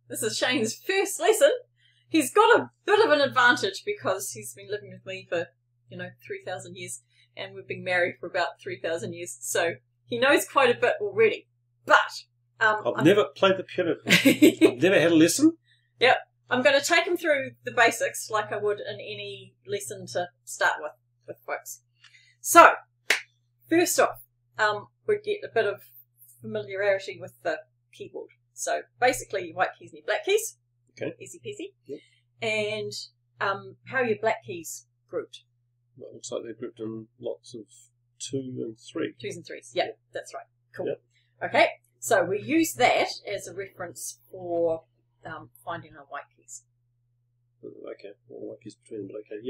This is Shane's first lesson. He's got a bit of an advantage because he's been living with me for, 3,000 years, and we've been married for about 3,000 years, so he knows quite a bit already. But I've never played the piano. I've never had a lesson. Yep. I'm going to take him through the basics like I would in any lesson to start with folks. So, first off, we get a bit of familiarity with the keyboard. So, basically, your white keys and your black keys. Okay. Easy peasy. Yep. And how are your black keys grouped? Well, it looks like they're grouped in lots of 2 and 3. 2s and 3s. Yeah, that's right. Cool. Yep. Okay, so we use that as a reference for finding our white keys. Okay, well, white keys between them, okay,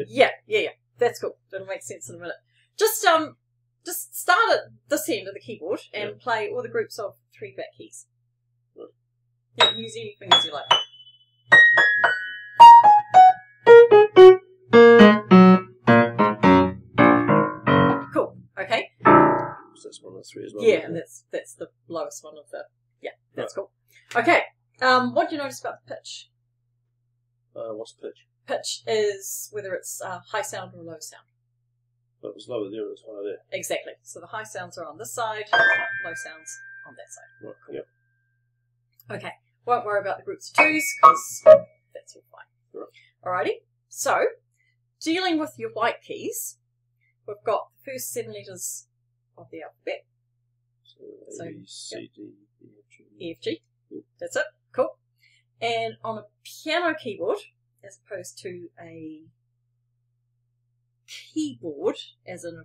Yeah. That's cool. That'll make sense in a minute. Just start at this end of the keyboard and play all the groups of 3 black keys. Right. You can use any fingers you like. Cool. Okay. So that's one of the 3 as well. Yeah, and that's the lowest one of the. Yeah, that's cool. Okay. What do you notice about the pitch? What's the pitch? Pitch is whether it's a high sound or a low sound. Well, it was lower there, it was higher there. Exactly. So the high sounds are on this side, low sounds on that side. Right, Cool. yep. Okay. Won't worry about the groups of 2s because that's all fine. Right. Alrighty. So, dealing with your white keys, we've got the first 7 letters of the alphabet. So, A, B, C, D, E, F, G. E, F, G. Yep. That's it. Cool. And on a piano keyboard, as opposed to a keyboard, as in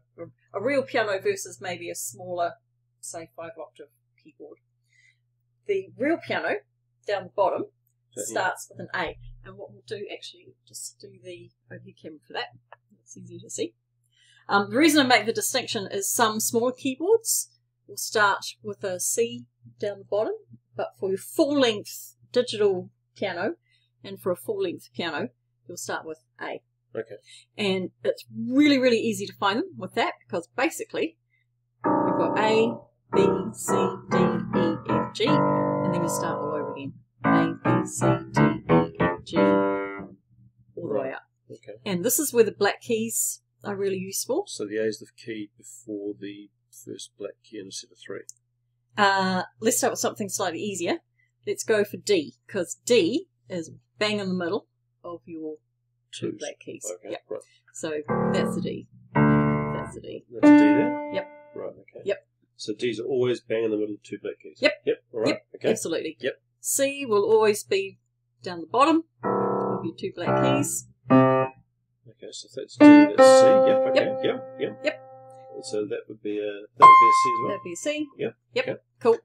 a real piano versus maybe a smaller, say 5-octave keyboard, the real piano down the bottom starts with an A. And what we'll do, actually, just do the overhead camera for that. It's easier to see. The reason I make the distinction is some smaller keyboards will start with a C down the bottom, but for your full-length digital piano and for a full-length piano, you'll start with A. Okay. And it's really, really easy to find them with that because basically you've got A, B, C, D, E, F, G, and then you start all over again. A, B, C, D, E, F, G, all the way up. Okay. And this is where the black keys are really useful. So the A is the key before the first black key in a set of 3. Let's start with something slightly easier. Let's go for D, because D is bang in the middle of your 2 black keys. Okay, yep. right. So that's the D. That's the D. That's a D there? Yep. Right, okay. Yep. So D's are always bang in the middle of 2 black keys? Yep. Yep, all right. Yep, okay. Absolutely. Yep. C will always be down the bottom of your 2 black keys. Okay, so if that's D, that's C. Yep, okay. Yep. And so that would be a C as well? That'd be a C. Yep. Okay. Cool.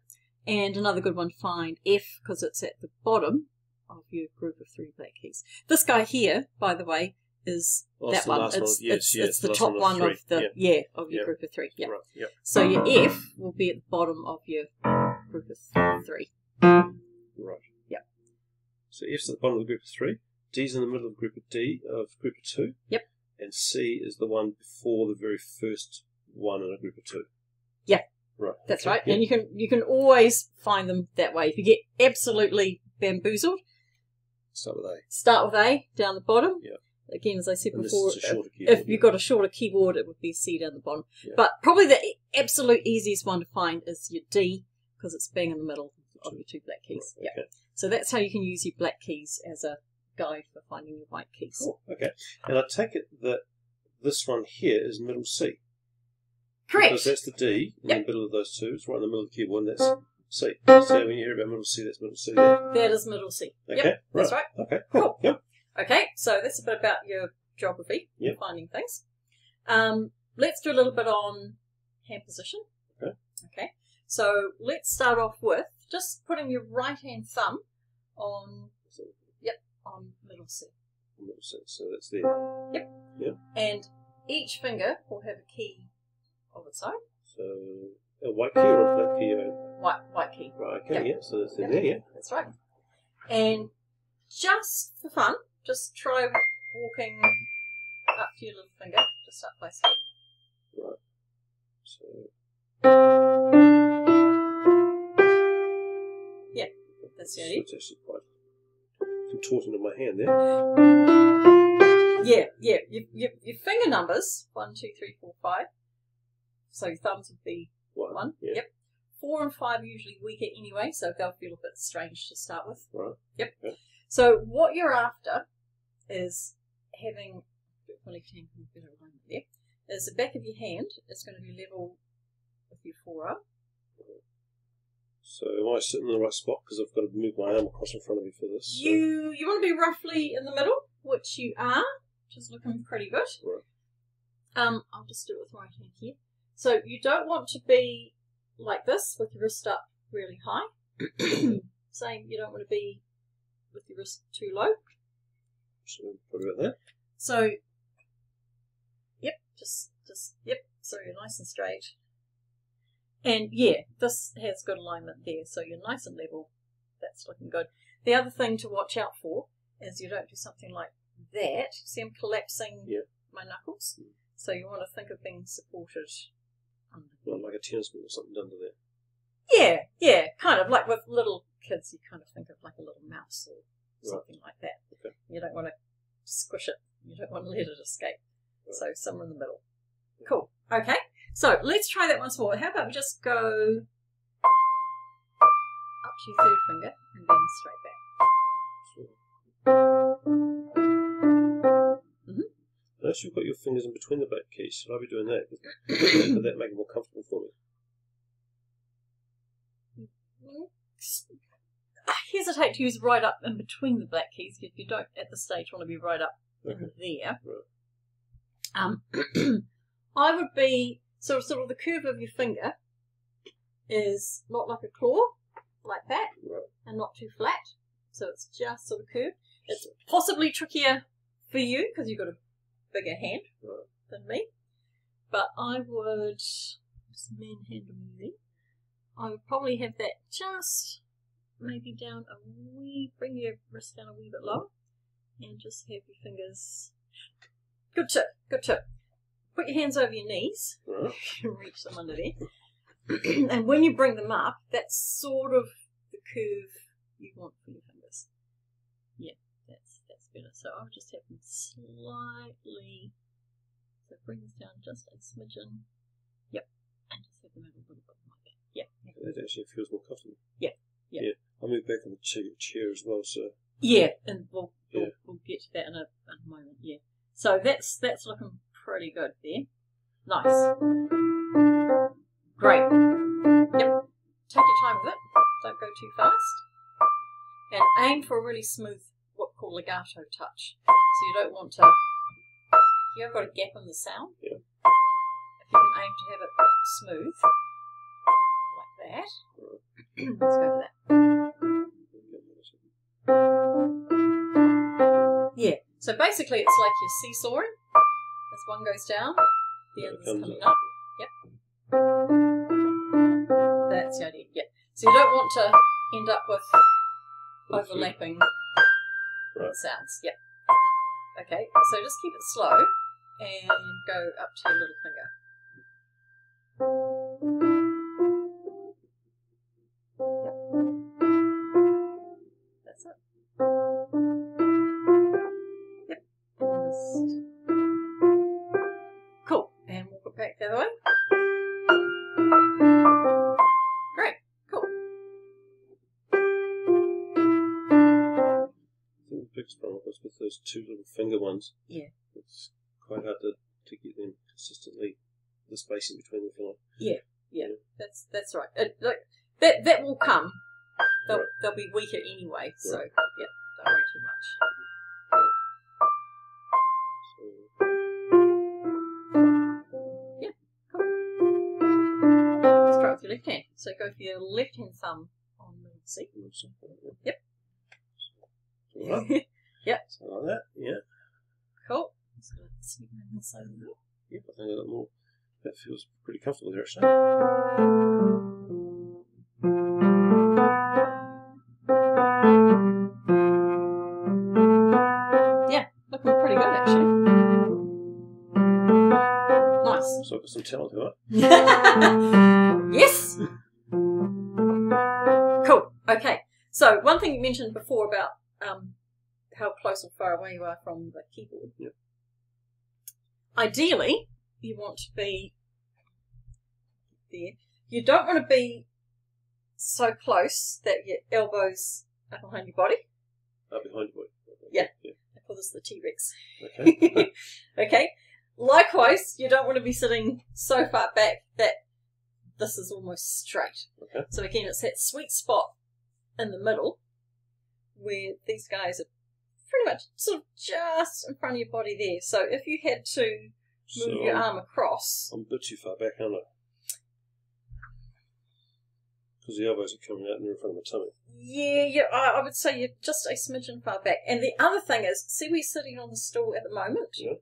And another good one to find, F, because it's at the bottom of your group of 3 black keys. This guy here, by the way, is that one. It's the top one of the of your group of 3. Yeah. Right. Yep. So your F will be at the bottom of your group of 3. Right. Yep. So F's at the bottom of the group of 3. D's in the middle of group of 2. Yep. And C is the one before the very first one in a group of 2. Yeah. Right. That's okay. right. Yep. And you can always find them that way. If you get absolutely bamboozled, start with A down the bottom. Yeah. Again, as I said and before, if you've got a shorter keyboard, it would be C down the bottom. Yeah. But probably the absolute easiest one to find is your D, because it's bang in the middle of your 2 black keys. Right, okay. Yeah. So that's how you can use your black keys as a guide for finding your white keys. Cool. Okay. And I take it that this one here is middle C. Correct. Because that's the D in the middle of those 2. It's right in the middle of the keyboard, and that's C. So when you hear about middle C, that's middle C there. That is middle C. Okay. Yep, that's right. Okay. Cool. Yep. Okay, so that's a bit about your geography, finding things. Let's do a little bit on hand position. Okay. Okay. So let's start off with just putting your right hand thumb on on middle C. Middle C. So that's there. Yep. Yep. And each finger will have a key of its own. So a white key or a black key? White key. Right. Okay. Yeah. So that's in there. Yeah. That's right. And just for fun, just try walking up to your little finger, just up by step. Right. So. Yeah, that's the idea. So it's actually quite contorting of my hand there. Yeah. Your finger numbers 1, 2, 3, 4, 5. So your thumbs would be 1. Yeah. Yep. 4 and 5 are usually weaker anyway, so they'll feel a bit strange to start with. Right. Yep. Okay. So what you're after is having is the back of your hand is going to be level with your forearm. So am I sitting in the right spot because I've got to move my arm across in front of you for this? So. You want to be roughly in the middle, which you are, which is looking pretty good. Right. I'll just do it with my right hand here. So you don't want to be like this with your wrist up really high. Same, you don't want to be with your wrist too low. So what about that? So, yep, just yep. So you're nice and straight. And yeah, this has good alignment there, so you're nice and level. That's looking good. The other thing to watch out for is you don't do something like that. See, I'm collapsing my knuckles. So you want to think of being supported. Well, like a tennis ball or something done to that. Yeah, kind of like with little kids, you kind of think of like a little mouse or something like that. Okay. You don't want to squish it. You don't want to let it escape. Right. So somewhere in the middle. Cool. Okay. So let's try that once more. How about we just go up to your third finger and then straight back. Notice you've got your fingers in between the back keys. Should I be doing that? Would that make it more comfortable for me? I hesitate to use right up in between the black keys if you don't at this stage want to be right up in there. Right. I would be sort of the curve of your finger is not like a claw, like that, and not too flat. So it's just sort of curved. It's possibly trickier for you because you've got a bigger hand than me. But I would just manhandle you there. I would probably have that just maybe down a wee, bring your wrist down a wee bit lower, and just have your fingers. Good tip, good tip. Put your hands over your knees. You can reach them under there. And when you bring them up, that's sort of the curve you want for your fingers. Yeah, that's better. So I'll just have them slightly. So bring this down just a smidgen. Yep. And just have them over a little bit like that. Yeah. That actually feels more comfortable. Yeah. I'll move back on the chair as well. So. Yeah, and we'll get to that in a moment. Yeah. So that's looking pretty good there. Nice. Great. Yep. Take your time with it. Don't go too fast. And aim for a really smooth, what we call legato touch. So you don't want to. You've got a gap in the sound. Yeah. If you can aim to have it smooth, like that. Let's go for that. Yeah. So basically, it's like you're seesawing. As one goes down, the other's coming up. Yep. That's the idea. Yep. So you don't want to end up with overlapping sounds. Yep. Okay. So just keep it slow and go up to your little finger. Yep. That's it. Yep. Cool. And walk it back the other way. Great. Cool. I think the biggest problem was with those two little finger ones. Yeah. It's quite hard to get them consistently, the spacing between them. Yeah. That's right. That will come. They'll be weaker anyway, so yeah, don't worry too much. Yeah, cool. Let's try with your left hand. So go for your left hand thumb on the seat. Yep. Right. Yep. So like that, yeah. Cool. Just going to sneak around the side of that. Yep, I think that feels pretty comfortable there actually. Yeah, looking pretty good actually. Nice. So I've got some talent to it. Yes. Cool. Okay. So one thing you mentioned before about how close or far away you are from the keyboard. Yep. Ideally, you want to be there. You don't want to be so close that your elbows are behind your body. Behind your body. Yeah. Yeah. I call this the T-Rex. Okay. Okay. Likewise, you don't want to be sitting so far back that this is almost straight. Okay. So again, it's that sweet spot in the middle where these guys are pretty much sort of just in front of your body there. So if you had to move your arm across... I'm a bit too far back, aren't I? Because the elbows are coming out and they're in front of my tummy. Yeah, I would say you're just a smidgen far back. And the other thing is, see where you're sitting on the stool at the moment? Yeah.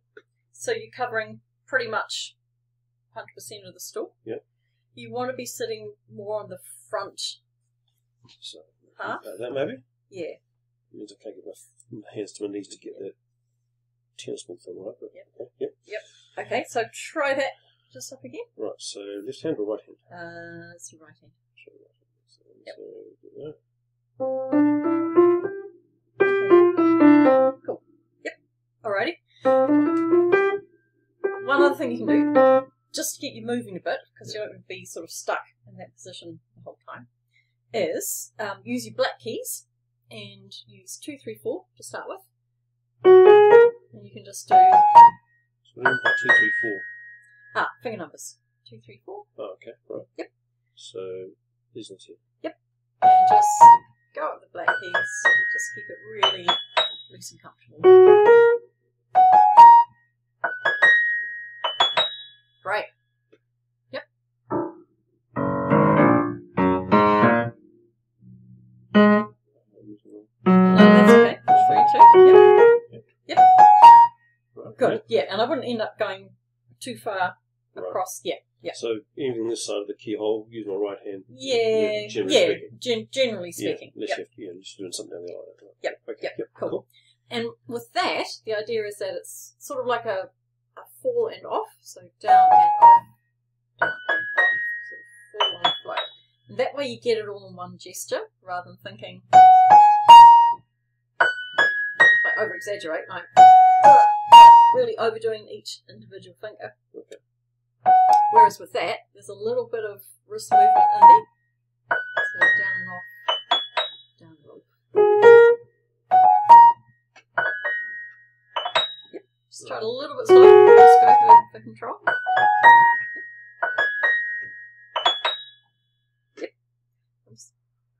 So you're covering pretty much 100% of the stool. Yeah. You want to be sitting more on the front So, half. that maybe? Yeah. It means I can't get my hands to my knees to get that tennis ball thing right. But, Yep. Okay, yep. Yep. Okay, so try that just up again. Right, so left hand or right hand? It's your right hand. So, right hand. So, Yep. do that. Cool. Yep. Alrighty. One other thing you can do, just to get you moving a bit, because you don't want to be sort of stuck in that position the whole time, is use your black keys and use 2, 3, 4 to start with. And you can just do... So what do you mean by 2, 3, 4? Finger numbers. 2, 3, 4. Oh, okay, right. Yep. So these ones here. Yep. And just go with the black keys. Just keep it really loose and comfortable. Great. Yep. No, that's okay. 3, 2. Yep. Right. Good. Okay. Yeah, and I wouldn't end up going too far across. Yeah. Yeah. So even this side of the keyhole, use my right hand. Yeah. Generally speaking. Generally speaking. Unless Yep. you're just doing something down there like that. Right? Yep. Okay. Yep. Cool. And with that, the idea is that it's sort of like a fall and off. So down and off, down and off, sort of fall and float. And that way you get it all in one gesture, rather than thinking, if I over-exaggerate, like really overdoing each individual finger. Okay. Whereas with that, there's a little bit of wrist movement in there. So down and off, down and off. Yep. Just try it a little bit slower. Just go for control. Yep. Just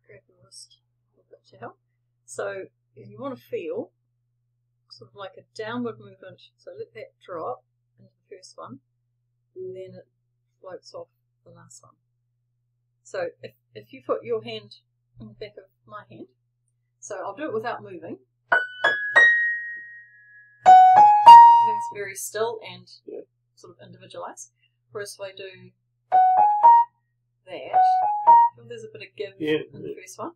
grab the wrist a little bit to help. So if you want to feel sort of like a downward movement, so let that drop into the first one, and then it floats off the last one. So if you put your hand in the back of my hand, so I'll do it without moving. Everything's very still and sort of individualized. Whereas if I do that, there's a bit of give in the first one.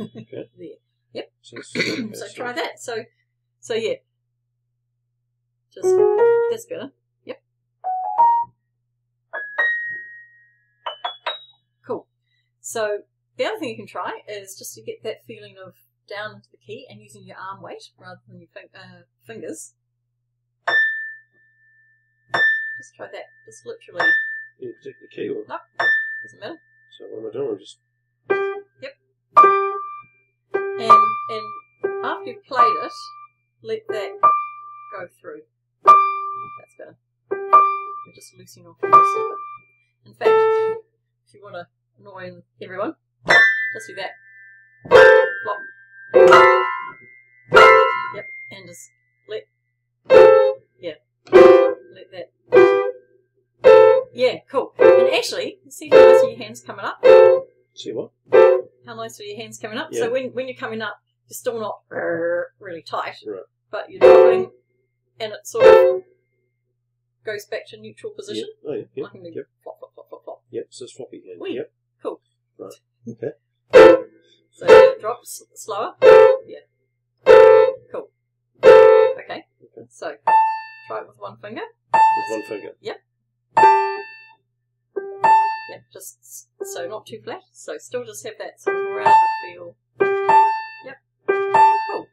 Okay. There. Yep. So Try that. So yeah. Just that's better. Yep. Cool. So the other thing you can try is just to get that feeling of down into the key and using your arm weight rather than your fingers. Just try that. Just literally. You take the key or? No, doesn't matter. So what am I doing? I'm just. Yep. And after you've played it, let that go through. That's better. You're just loosening off the rest of it. In fact, if you want to annoy everyone, just do that. Flop. Yep. And just let that. Yeah, cool. And actually, see how nice are your hands coming up? See what? How nice are your hands coming up? Yeah. So when you're coming up, you're still not really tight, Right. but you're dropping, and it sort of goes back to neutral position. Yeah. Oh, yeah. Yep. I can do Yep. flop, flop, flop, flop, flop. Yep. So it's floppy hand. Wee. Yep. Cool. Right. Okay. So it drops slower. Yeah. Cool. Okay. So try it with one finger. With one finger. Yep. Yep. Okay, just so not too flat. So still just have that sort of rounded feel. Yep. Cool.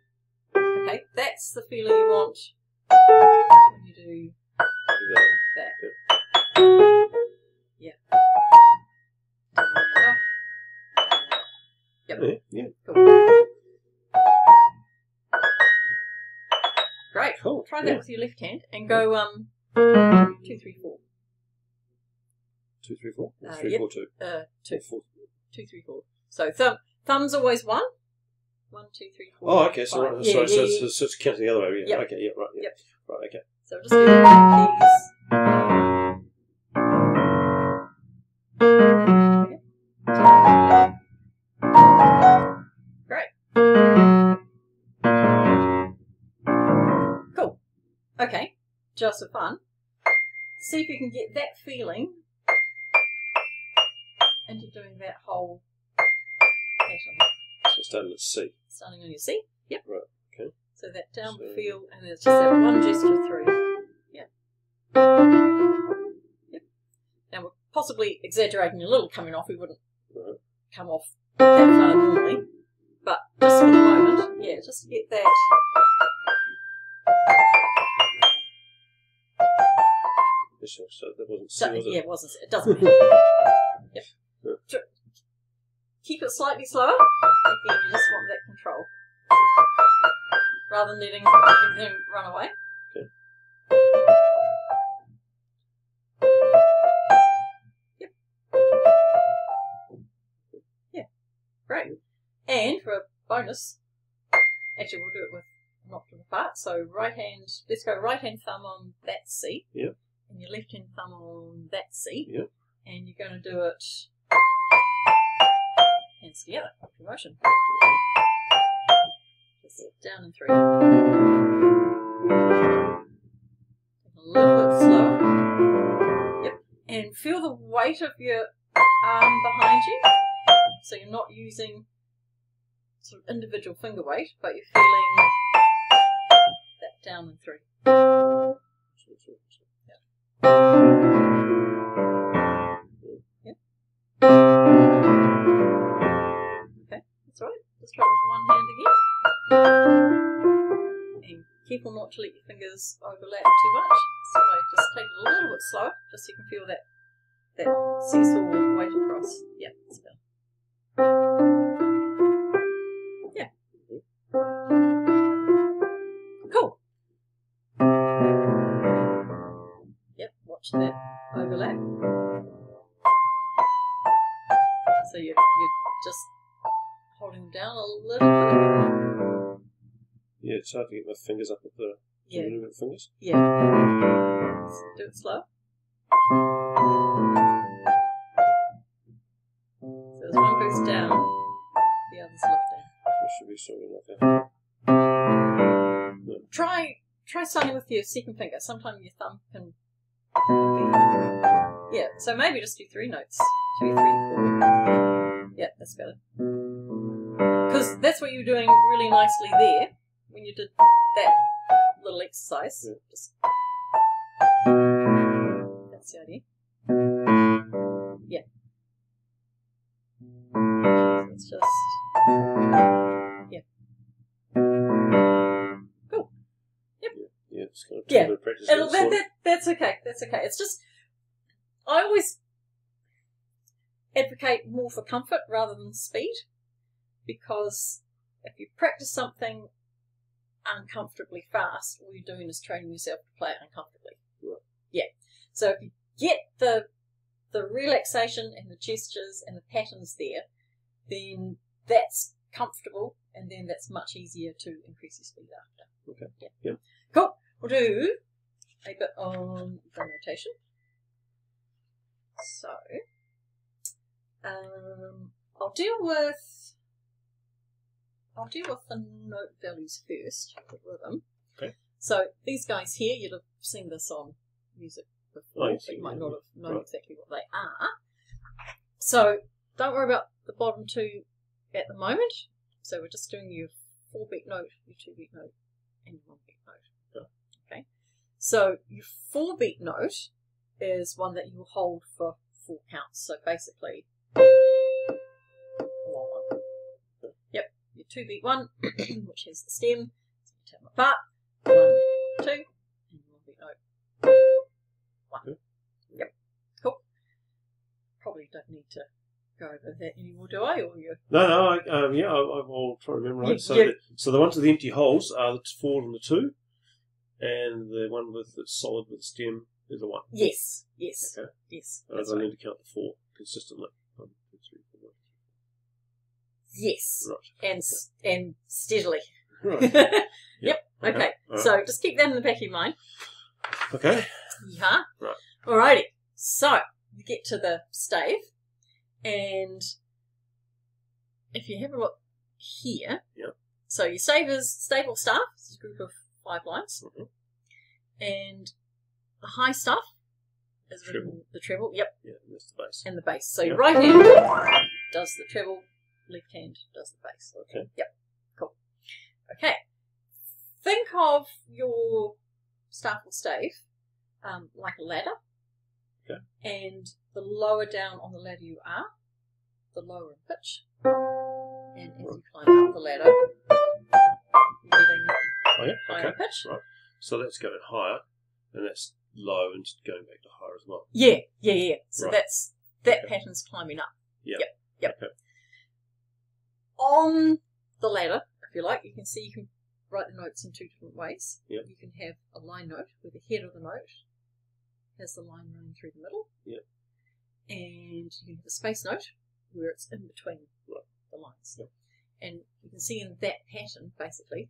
Okay, that's the feeling you want when you do that. Yeah. Yep. Yeah. Cool. Great. Cool. Try that with your left hand and go 2, 3, 4. 2, 3, 4. 3, Yep. 4, 2. 2. 4. 2, 3, 4. So thumb's always 1. 1, 2, 3, 4. Oh, okay. So, five. so it's counting the other way. Yeah. Yep. Okay. Yeah. Right. Yeah. Yep. Right. Okay. So just do these. Great. Cool. Okay. Just for fun. See if you can get that feeling into doing that whole pattern. So starting at C. Starting on your C. Yep. Right. Okay. So that down feel, and then it's just that one gesture through. Yep. Yep. Now we're possibly exaggerating a little coming off. We wouldn't come off that far normally. But just for the moment, yeah, just to get that. So that wasn't C, was it? Yeah, it wasn't. It doesn't matter. Yep. Yeah. Keep it slightly slower. Again, you just want that control. Rather than letting everything run away. Okay. Yep. Yeah. Great. And for a bonus, actually we'll do it with an octave apart. So right hand, let's go right hand thumb on that C. Yep. And your left hand thumb on that C. Yep. And you're going to do it hands together, motion. Just down and through. Take a little bit slower. Yep. And feel the weight of your arm behind you. So you're not using sort of individual finger weight, but you're feeling that down and through. Yep. Okay, that's right. Just try it with one hand again. And careful not to let your fingers overlap too much. So just take it a little bit slower, just so you can feel that seesaw weight across. Yeah, that's better. Yeah. Cool. Yep, watch that overlap. So you're just holding them down a little bit. Yeah, it's hard to get my fingers up at the little bit fingers. Yeah. Let's do it slow. So as one goes down, the other's lifting. It should be sort of like that. Yeah. Try starting with your second finger. Sometimes your thumb can be... Yeah, so maybe just do 3 notes. 2, 3, 4. Yeah, that's better. Because that's what you were doing really nicely there when you did that little exercise. Yeah. Just... That's the idea. Yeah. So it's just... Yeah. Cool. Yep. Yeah, it's kind of a bit of practice. That's okay. That's okay. It's just... I always advocate more for comfort rather than speed, because if you practice something uncomfortably fast, all you're doing is training yourself to play it uncomfortably. Right. Yeah. So if you get the relaxation and the gestures and the patterns there, then that's comfortable, and then that's much easier to increase your speed after. Okay. Yeah. Yep. Cool. We'll do a bit on drum rotation. So, I'll deal with the note values first, the rhythm. Okay. So these guys here, you'd have seen this on music before, but you might not have known exactly what they are. So don't worry about the bottom 2 at the moment. So we're just doing your 4-beat note, your 2-beat note, and your 1-beat note. Okay. So your 4-beat note is one that you will hold for 4 counts. So basically, long one. Yep, your 2 beat 1, which has the stem. So you take them apart. 1, 2, and 1 beat note. 1. Yep, cool. Probably don't need to go over that anymore, do I? Or you? No. I'll try to remember. Right. So the ones with the empty holes are the 4 and the 2, and the one with the solid with the stem is the 1. Yes. Okay. Yes. I need to count the 4 consistently. 1, 2, 3, 4. Yes. Right. And steadily. Right. Yep. Okay. Right. So just keep that in the back of your mind. Okay. Yeah. Right. Alrighty. So we get to the stave, and if you have a look here, so your stave or staff is a group of 5 lines, and the high staff is the treble. Yep. Yeah, and that's the bass. And the bass. So your right hand does the treble, left hand does the bass. Okay. Yep. Cool. Okay. Think of your staff or stave like a ladder. Okay. And the lower down on the ladder you are, the lower in pitch. And as you climb up the ladder, you're getting higher pitch. Right. So that's going higher, and that's low and going back to higher as well. Yeah. So right. that pattern's climbing up. Yep. Okay. On the ladder, if you like, you can see you can write the notes in 2 different ways. Yep. You can have a line note where the head of the note has the line running through the middle. Yep. And you can have a space note where it's in between the lines. Yep. And you can see in that pattern, basically,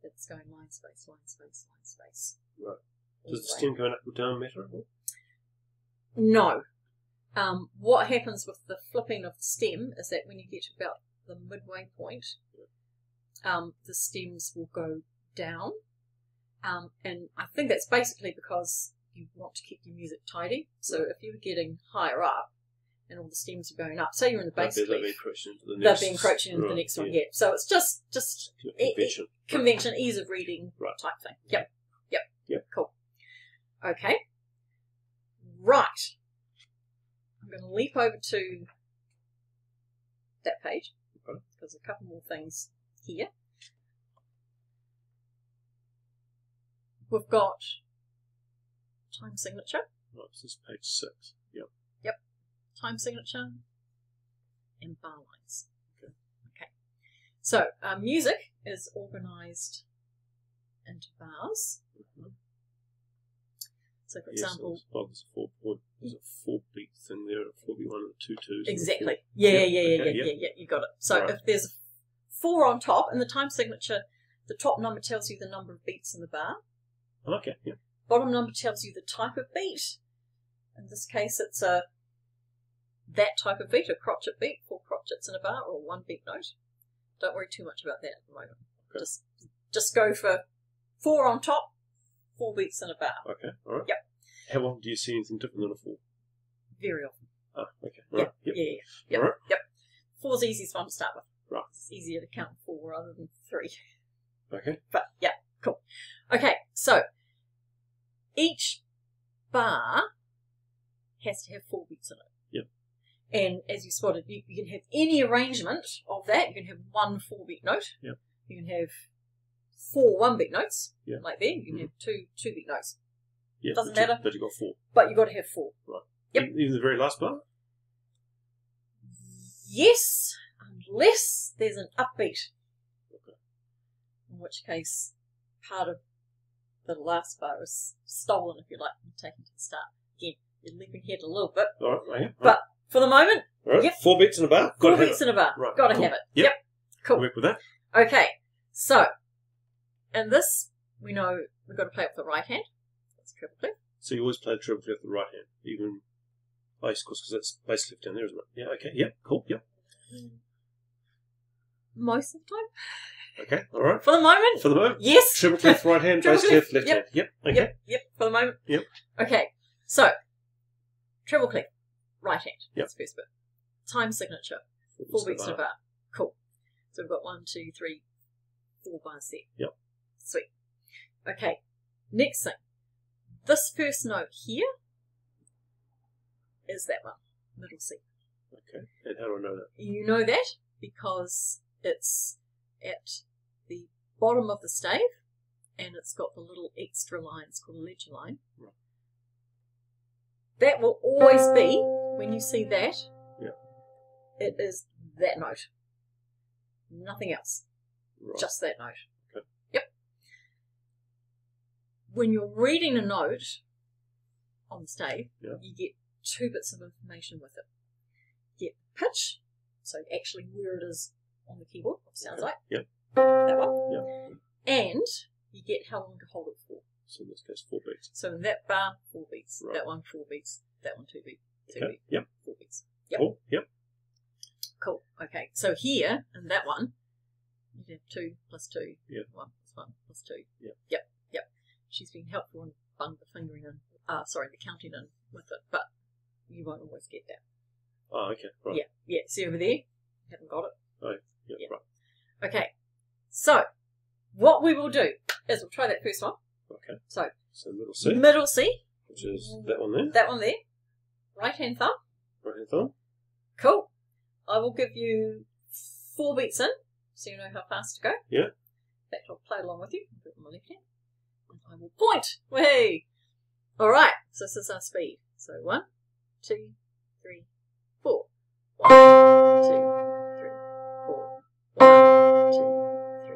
it's going line, space, line, space, line, space. Right. Does the stem going up or down matter? No. What happens with the flipping of the stem is that when you get to about the midway point, the stems will go down. And I think that's basically because you want to keep your music tidy. So if you're getting higher up and all the stems are going up, say you're in the bass clef, they'll be encroaching into the next. They'll be encroaching into the next one, So it's just convention. Convention, ease of reading type thing. Yep. Cool. Okay. Right. I'm going to leap over to that page. Okay. There's a couple more things here. We've got time signature. Right, this is page 6. Yep. Time signature and bar lines. Okay. So music is organised into bars. So, for example, there's a 4 beat thing there, a 4 beat 1 and 2 2s. Exactly. Yeah. You got it. So if there's a 4 on top in the time signature, the top number tells you the number of beats in the bar. Okay. Yeah. Bottom number tells you the type of beat. In this case, it's that type of beat, a crotchet beat, 4 crotchets in a bar, or 1 beat note. Don't worry too much about that at the moment. Okay. Just go for 4 on top, 4 beats in a bar. Okay. All right. Yep. How often do you see anything different than a 4? Very often. Ah, okay. Right. Yep. Yeah. Right. Yep. 4's the easiest one to start with. Right. It's easier to count 4 rather than 3. Okay. But yeah, cool. Okay, so each bar has to have 4 beats in it. Yep. And as you spotted, you can have any arrangement of that. You can have 1 4-beat note. Yep. You can have 4 1-beat notes. Yep. Like there. You can have 2 2-beat notes. Yeah. Doesn't matter. But you've got 4. But you've got to have 4. Right. Yep. Even the very last bar? Yes, unless there's an upbeat. Okay. In which case, part of the last bar is stolen, if you like, and taken to the start. Again, you're leaping ahead a little bit. All right. Okay. But for the moment, right. Yep. 4 beats in a bar? 4 beats in a bar. Right. Got to Cool. have it. Yep. Cool. Work with that. Okay, so, in this, we know we've got to play with the right hand. That's treble clef. So you always play the treble clef with the right hand, even bass, because that's bass clef down there, isn't it? Yeah, okay, yep, cool, yep. Most of the time. Okay, all right. For the moment. For the moment? Yes. Treble clef, right hand, Treble bass clef, clef, left yep. hand. Yep, okay. Yep, for the moment. Yep. Okay, so, treble clef, right hand. Yep. That's the first bit. Time signature, 4 beats in a bar. Cool. So we've got 1, 2, 3, 4 bars there. Yep. Sweet. Okay, next thing. This first note here is that one, middle C. Okay. And how do I know that? You know that because it's at the bottom of the stave and it's got the little extra lines called a ledger line. Right. That will always be, when you see that, yeah, it is that note. Nothing else. Right. Just that note. Okay. Yep. When you're reading a note on the stave, yeah, you get 2 bits of information with it. You get pitch, so actually where it is on the keyboard, what it sounds like. Yep. That one. Yep. And you get how long to hold it for. So in this case, 4 beats. So in that bar, 4 beats. Right. That one, 4 beats. That one, 2 beats. 2 Okay. beats. Yep. 4 beats. Yep. Cool. Yep. Cool. Okay. So here, in that one, you have 2 plus 2. Yep. 1 plus 1 plus 2. Yep. Yep. Yep. She's been helpful in bung the fingering in, the counting in with it, but you won't always get that. Oh, okay. Right. Yeah. Yeah. See over there? You haven't got it. Oh, yeah. Yeah. Right. Okay. So, what we will do is we'll try that first one. Okay. So middle C. Middle C. Which is that one there. That one there. Right hand thumb. Right hand thumb. Cool. I will give you 4 beats in, so you know how fast to go. Yeah. In fact, I'll play along with you. I'll do it on my left hand. And I will point. Way. All right. So this is our speed. So 1, 2, 3, 4. 1, 2, 3, 4. 1, 2,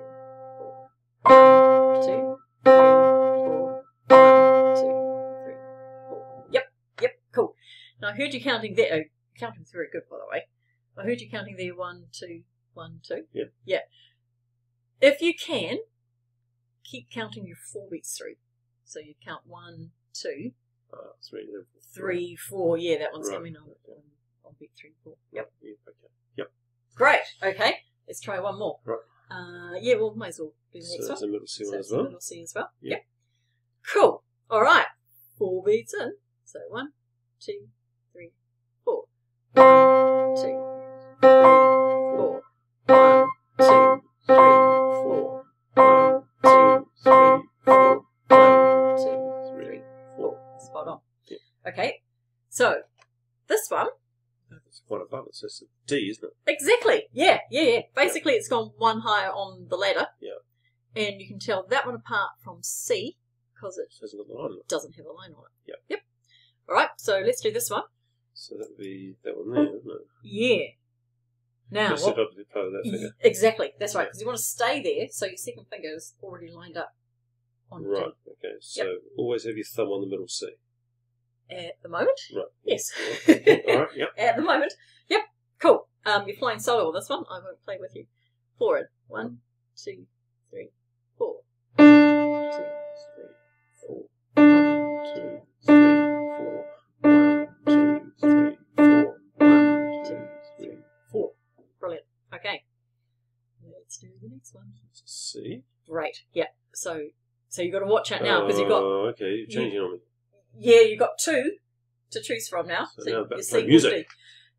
3, 4. 1, 2, 3, 4. 1, 2, 3, 4. Yep. Yep. Cool. Now I heard you counting there. Oh, counting's very good, by the way. I heard you counting there. 1, 2, 1, 2. Yeah. Yeah. If you can, keep counting your 4 beats through. So you count 1, 2, 3, 4. Yeah, that one's right. coming on beat 3, 4. Yep. Yeah, okay. Yep. Great. Okay. Let's try one more. Right. Yeah, well, might as well do the next So one. that's a middle C one So as well. middle C as well. Yeah. Yep. Cool. All right. 4 beats in. So 1, 2, 3, 4. 1, 2, 3, 4. 1, 2, 3, 4. 1, 2, 3, 4. 1, 2, 3, 4. Spot on. Yeah. Okay. So this one. It's one above it, so it's a D, isn't it? Exactly. Yeah. Basically, it's gone one higher on the ladder. Yeah. And you can tell that one apart from C because it hasn't got the line on it. doesn't have a line on it. Yep. All right. So let's do this one. So that would be that one there, isn't it? Yeah. Now, Step up the part of that finger. Exactly. That's right. Because you want to stay there, so your second finger is already lined up on the Right. D. Okay. So always have your thumb on the middle C. At the moment. Right. Yes. All right. Yep. At the moment. Yep. Cool. You're flying solo on this one. I won't play with you. Forward. 1, 2, 3, 4. 1, 2, 3, 4. 1, 2, 3, 4. 1, 2, 3, 4. 1, 2, 3, 4. Brilliant. Okay. Let's do the next one. C. Great. Yeah. So you've got to watch out now because you've got. Oh, okay. You're changing on me. Yeah, you've got 2 to choose from now. So now about you play music.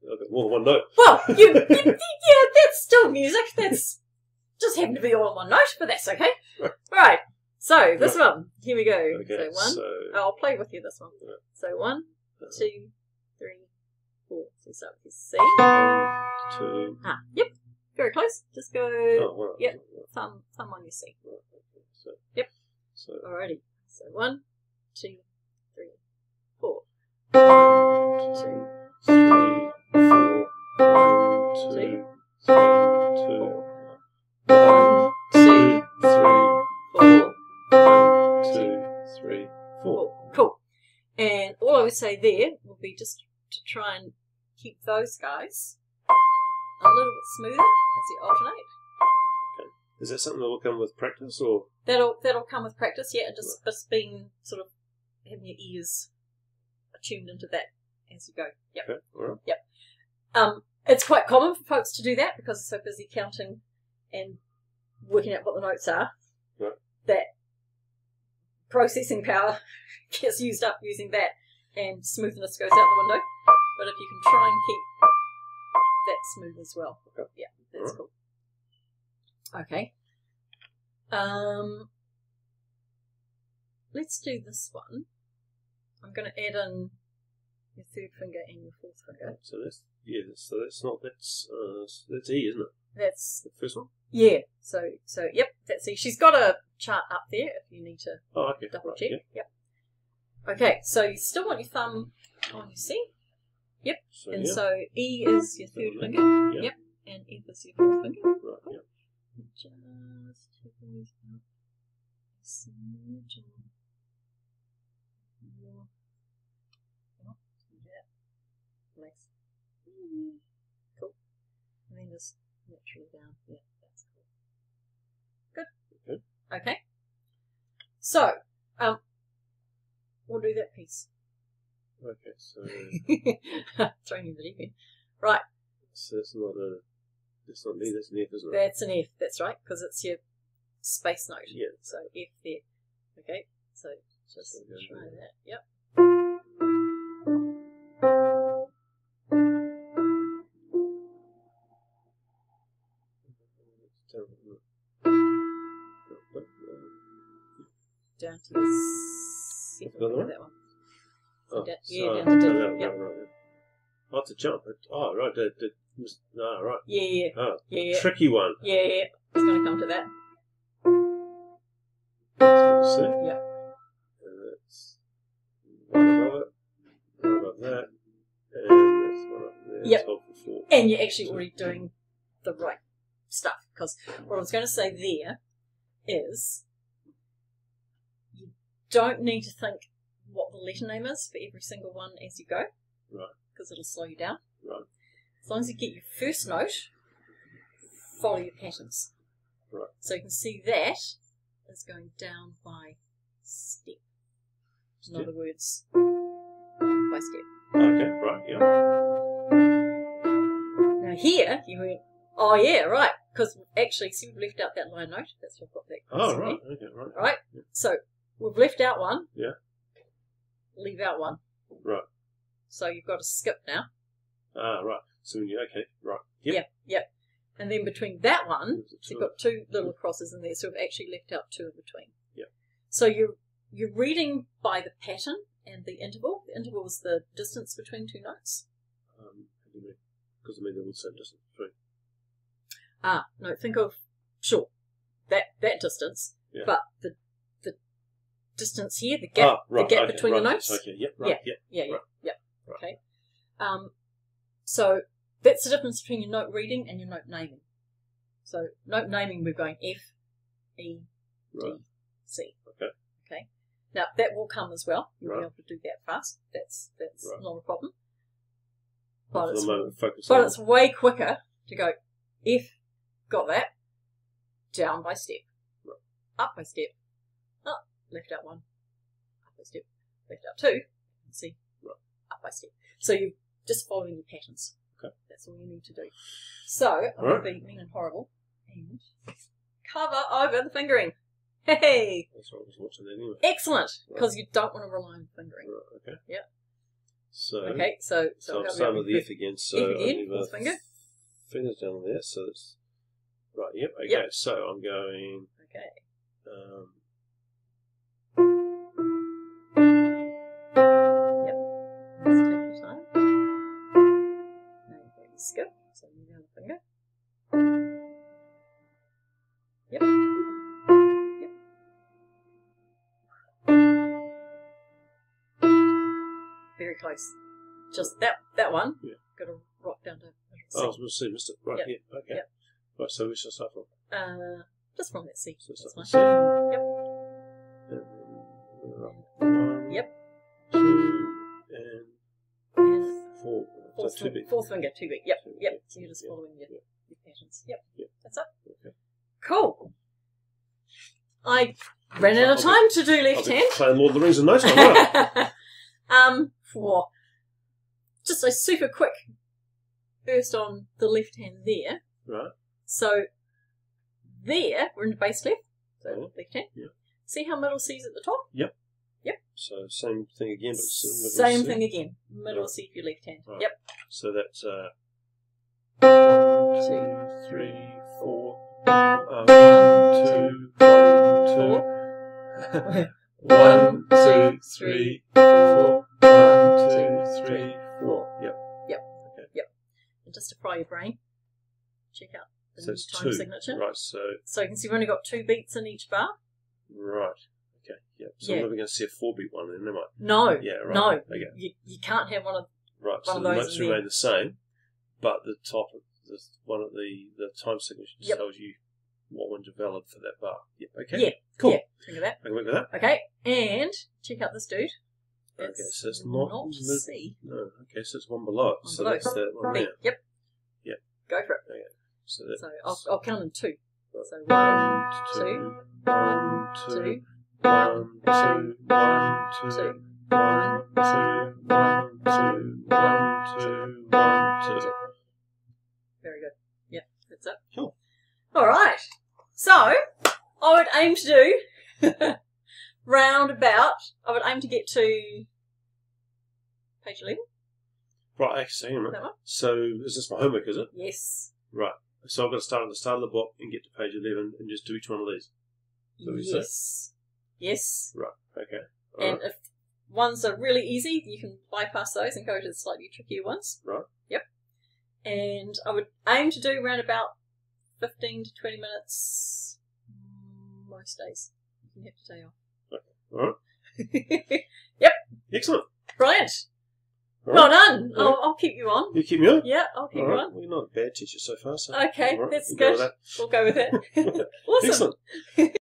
I've got more than one note. Well, yeah, that's still music. That's just happened to be all in one note, but that's okay. Right. So this one. Here we go. Okay. So 1. I'll play with you this one. Right. So 1, 2, 3, 4. So you start with your C. 2. Yep. Very close. Just go. Oh, well. Yep. Thumb on your C. Right, okay. So, yep. So. Alrighty. So 1, 2, 3, 4. 1, 2, 3, 4. 1, 2, 3, 4. 1, 2, 3, 4. 1, 2, 3, 4. Cool. And all I would say there will be just to try and keep those guys a little bit smoother as you alternate. Okay. Is that something that will come with practice, or that'll come with practice? Yeah, and just being sort of having your ears attuned into that as you go. Yep. Okay. All right. Yep. It's quite common for folks to do that because they're so busy counting and working out what the notes are. Right. That processing power gets used up using that, and smoothness goes out the window. But if you can try and keep that smooth as well, yeah, that's cool. Okay. Let's do this one. I'm going to add in your third finger and your fourth finger. So that's that's E, isn't it? That's the first one. Yeah. So yep, that's E. She's got a chart up there if you need to double check. Yeah. Yep. Okay, so you still want your thumb on your C. Yep. So E is your third finger. Yep. And F is your fourth finger. Right. Yep. Just take those out. Smidge more. Nice. Cool. And then just naturally down. Yeah, that's cool. Good. Okay. So, we'll do that piece. Okay, so throwing you the deep end. Right. So that's not E, that's an F, isn't it? That's an F, that's right, because it's your space note. Yeah. So F there. Okay, so just try that. Yep. Down to your second finger, that one. So down to D. Yep. Oh, it's a jump. Oh, right. No, right. Yeah. Oh, yeah. Tricky one. Yeah. It's going to come to that. That's what I see. Yep. And that's one above it, one above that, and that's one up there. Yep. 12 and 4. And you're actually already doing the right stuff. Because what I was going to say there is you don't need to think what the letter name is for every single one as you go. Right. Because it'll slow you down. Right. As long as you get your first note, follow your patterns. Right. So you can see that is going down by step. In other words, by step. Okay, right, yeah. Now here, you went, oh yeah, right, because actually, see we've left out that line note. That's why I've got that. Oh, right, okay, right. Right, yeah. So we've left out one. Yeah. Leave out one. Right. So you've got to skip now. Ah, right. So, okay, right. Yep. Yep. And then between that one, so you've got two little crosses in there, so we've actually left out two in between. Yeah. So you're reading by the pattern and the interval. The interval is the distance between two notes. How do you mean? Because I mean they're all the same distance between. No, think of, sure, that distance, yeah. But the distance here, the gap, right, the gap okay, between right, the notes. Okay, yep, right, yeah, right, yeah. Right. Okay. So that's the difference between your note reading and your note naming. So note naming, we're going F, E, D, C. Okay. Okay. Now that will come as well. You'll Right. be able to do that fast. That's Right. not a problem. But For it's the moment, focus but on it's way quicker to go F, got that, down by step, Right. up by step, up, left out one, up by step, left out two, and C, Right. up by step. So you're just following your patterns. Okay. That's all you need to do. So I'm Right. going to be mean and horrible and cover over the fingering. Hey! That's what I was watching that anyway. Excellent! Because you don't want to rely on fingering. Right, okay. Yeah. So, Okay, so I'm starting with the F again. So F again, I leave fourth finger. Fingers down there, so it's right. Yep. Okay. Yep. So I'm going. Okay. Let's take your time. Now you've got your skip, so you down the finger. Yep. Very close. Just that one. Yeah. Got to rock down to Oh, we'll see, missed it. Right, Yep. yeah, okay. Yep. Right, so we shall start from. Just from that C. So That's start fine. from C. Yep. And we're up 1, Yep. 2, and And 4. So 2 big. fourth finger, 2 big. Yep. Two big, Yep. yeah. So you're just Yep. following your patterns. Yep. Yep. That's it. Okay. Cool. I ran out of time to do left I'll be hand. playing Lord of the Rings in no time, right? For just a super quick burst on the left hand there. Right. So there, we're in the bass clef, so Yeah. left hand. Yeah. See how middle C's at the top? Yep. Yep. So same thing again, but Same thing again. Middle Right. C for your left hand. Right. Yep. So that's 1, 2, 3, 4. 1, 2, 1, 2. 1, 2, 3, 4. 1, 2, 3, 4. Yep. Okay. And just to fry your brain, check out the So it's time 2. signature. Right, so you can see we've only got 2 beats in each bar. right. Okay, yep. So I'm never going to see a 4-beat one then, am I? No. Yeah, right. No. Okay. You can't have one of Right, so of the those notes remain the same, but the top of the one of the time signature tells you what ones are valid for that bar. Yep. Okay. Yeah. Cool. Yeah. Think of that. I can work with that. Okay. And check out this dude. Okay, so it's not C. No. Okay, so it's one below it. One So below. that's that one B. there. Yep. Yep. Go for it. Okay. So that. I'll count in 2. So 1, 2, 1, 2, 2, 1, 2, 1, 2, 2. 1, 2, 1, 2, 1, 2, 1, 2. Very good. Yep, that's it. Cool. All right. So I would aim to do roundabout. I would aim to get to page 11. Right, okay, so hang on a minute. That one? So is this my homework, is it? Yes. Right. So I've got to start at the start of the book and get to page 11 and just do each one of these. Is that what you say? Yes. Yes. Right, okay. And if ones are really easy, you can bypass those and go to the slightly trickier ones. Right. Yep. And I would aim to do around about 15 to 20 minutes most days. You can have to day off. All right. Yep. Excellent. Brilliant. All Well right. done. All right. I'll keep you on. You keep me on? Yeah, I'll keep All you right. on. Well, you're not a bad teacher so far. So. Okay, All right. that's We'll go good. with that. We'll go with it. Awesome. Excellent.